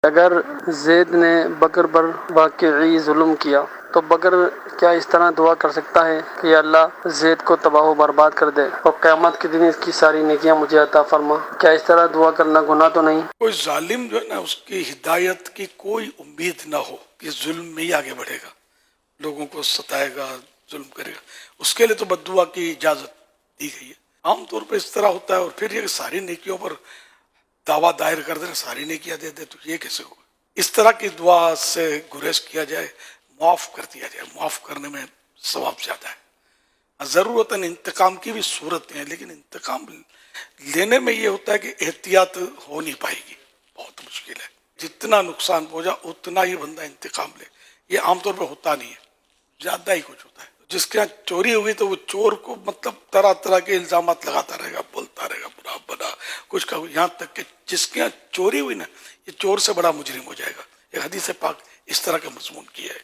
اگر زید نے بکر پر واقعی ظلم کیا تو بکر کیا اس طرح دعا کر سکتا ہے کہ یا اللہ زید کو تباہ و برباد کر دے اور قیامت کے دن اس کی ساری نیکیاں مجھے عطا فرما؟ کیا اس طرح دعا کرنا گناہ تو نہیں؟ کوئی ظالم جو ہے نا، اس کی ہدایت کی کوئی امید نہ ہو کہ ظلم میں ہی آگے بڑھے گا، لوگوں کو ستائے گا، ظلم کرے گا، اس کے لیے تو بد دعا کی اجازت دی گئی ہے۔ عام طور پہ اس طرح ہوتا ہے، اور پھر یہ ساری نیکیوں پر دعویٰ دائر کر دینا، ساری نیکیاں دے دے، تو یہ کیسے ہوگا؟ اس طرح کی دعا سے گریز کیا جائے، معاف کر دیا جائے، معاف کرنے میں ثواب زیادہ ہے۔ ضرورت انتقام کی بھی صورتیں ہیں، لیکن انتقام لینے میں یہ ہوتا ہے کہ احتیاط ہو نہیں پائے گی، بہت مشکل ہے۔ جتنا نقصان پہنچا اتنا ہی بندہ انتقام لے، یہ عام طور پہ ہوتا نہیں ہے، زیادہ ہی کچھ ہوتا ہے۔ جس کے یہاں چوری ہوئی تو وہ چور کو مطلب طرح طرح کے الزامات لگاتا رہے گا، بولتا رہے گا برا بنا کچھ کا، یہاں تک کہ جس کے یہاں چوری ہوئی نا، یہ چور سے بڑا مجرم ہو جائے گا۔ یہ حدیث پاک اس طرح کا مضمون کیا ہے۔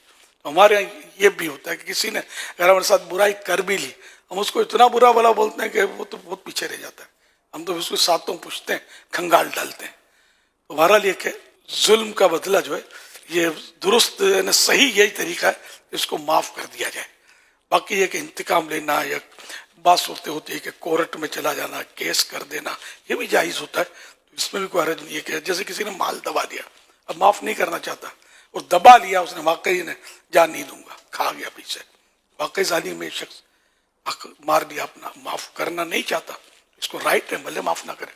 ہمارے یہاں یہ بھی ہوتا ہے کہ کسی نے اگر ہمارے ساتھ برائی کر بھی لی، ہم اس کو اتنا برا بھلا بولتے ہیں کہ وہ تو بہت پیچھے رہ جاتا ہے، ہم تو اس کو ساتوں پوچھتے ہیں، کھنگال ڈالتے ہیں۔ تو بہرحال یہ کہ ظلم کا بدلہ جو ہے یہ درست یعنی صحیح یہی طریقہ ہے کہ اس کو معاف کر دیا جائے۔ باقی یہ کہ انتقام لینا یا بات صورتیں ہوتی ہے کہ کورٹ میں چلا جانا، کیس کر دینا، یہ بھی جائز ہوتا ہے، تو اس میں بھی کوئی حرج نہیں ہے کہ جیسے کسی نے مال دبا دیا، اب معاف نہیں کرنا چاہتا، اور دبا لیا اس نے، واقعی نے جان نہیں دوں گا، کھا گیا پیچھے، واقعی ظالم میں شخص حق مار دیا اپنا، معاف کرنا نہیں چاہتا، اس کو رائٹ ہے، بھلے معاف نہ کرے۔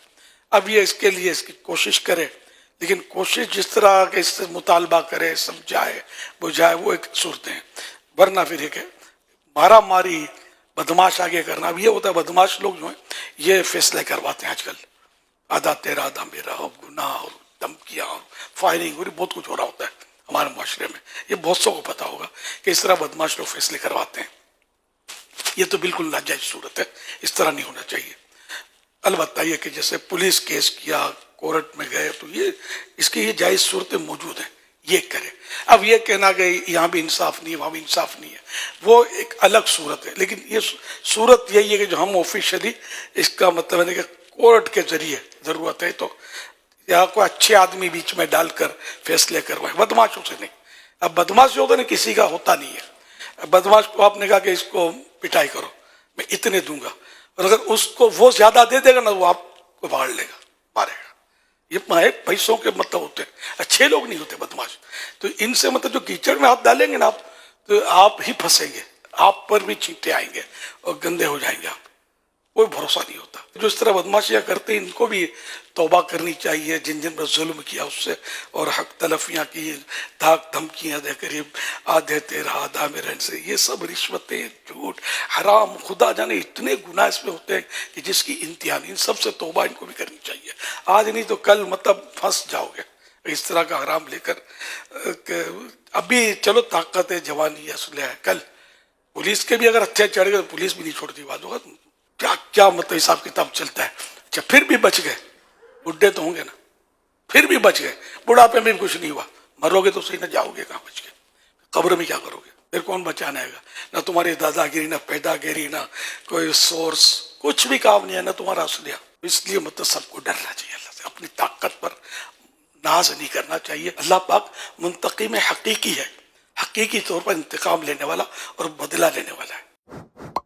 اب یہ اس کے لیے اس کی کوشش کرے، لیکن کوشش جس طرح کہ اس سے مطالبہ کرے، سمجھائے بجھائے، وہ ایک صورتیں ہیں، ورنہ پھر یہ کہ مارا ماری بدماش آگے کرنا۔ اب یہ ہوتا ہے بدماش لوگ جو ہیں یہ فیصلے کرواتے ہیں آج کل، آدھا تیرا آدھا میرا، اور گناہ اور دھمکیاں اور فائرنگ اور بہت کچھ ہو رہا ہوتا ہے ہمارے معاشرے میں۔ یہ بہت سو کو پتا ہوگا کہ اس طرح بدماش لوگ فیصلے کرواتے ہیں، یہ تو بالکل ناجائز صورت ہے، اس طرح نہیں ہونا چاہیے۔ البتہ یہ کہ جیسے پولیس کیس کیا، کورٹ میں گئے، تو یہ اس کی یہ جائز صورتیں موجود ہیں، یہ کرے۔ اب یہ کہنا کہ یہاں بھی انصاف نہیں ہے، وہاں بھی انصاف نہیں ہے، وہ ایک الگ صورت ہے۔ لیکن یہ صورت یہی ہے کہ جو ہم آفیشلی اس کا مطلب ہے کہ کورٹ کے ذریعے ضرورت ہے تو یا کوئی اچھے آدمی بیچ میں ڈال کر فیصلے کروائے، بدماشوں سے نہیں۔ اب بدماش جو ہوتا ہے نا، کسی کا ہوتا نہیں ہے۔ بدماش کو آپ نے کہا کہ اس کو پٹائی کرو، میں اتنے دوں گا، اور اگر اس کو وہ زیادہ دے دے گا نا، وہ آپ کو پکڑ لے گا، مارے گا۔ یہ پیسوں کے مطلب ہوتے ہیں، اچھے لوگ نہیں ہوتے بدماش۔ تو ان سے مطلب جو کیچڑ میں ہاتھ ڈالیں گے نا آپ، تو آپ ہی پھنسیں گے، آپ پر بھی چینٹے آئیں گے اور گندے ہو جائیں گے آپ، کوئی بھروسہ نہیں ہوتا۔ جو اس طرح بدماشیاں کرتے ہیں ان کو بھی توبہ کرنی چاہیے، جن جن پر ظلم کیا اس سے، اور حق تلفیاں کی، دھاک دھمکیاں دے قریب آدھے تیرا آدھا میرے سے، یہ سب رشوتیں، جھوٹ، حرام، خدا جانے اتنے گناہ اس میں ہوتے ہیں کہ جس کی انتہا نہیں۔ ان سب سے توبہ ان کو بھی کرنی چاہیے، آج نہیں تو کل مطلب پھنس جاؤ گے اس طرح کا حرام لے کر۔ ابھی چلو طاقت ہے، جوانی ہے، اسلحہ ہے، کل پولیس کے بھی اگر اچھے چڑھ گئے تو پولیس بھی نہیں چھوڑتی، بات ہوگا کیا کیا مطلب حساب کتاب چلتا ہے۔ اچھا پھر بھی بچ گئے، بڈھے تو ہوں گے نا، پھر بھی بچ گئے، بڑھاپے میں بھی کچھ نہیں ہوا، مرو گے تو صحیح، نہ جاؤ گے کہاں بچ گئے، قبر میں کیا کرو گے، پھر کون بچانے آئے گا؟ نہ تمہاری دادا گیری، نہ پیدا گیری، نہ کوئی سورس، کچھ بھی کام نہیں ہے، نہ تمہارا اسلحہ۔ اس لیے مطلب سب کو ڈرنا چاہیے اللہ سے، اپنی طاقت پر ناز نہیں کرنا چاہیے۔ اللہ پاک منتقم حقیقی ہے، حقیقی طور پر انتقام لینے والا اور بدلہ لینے والا ہے۔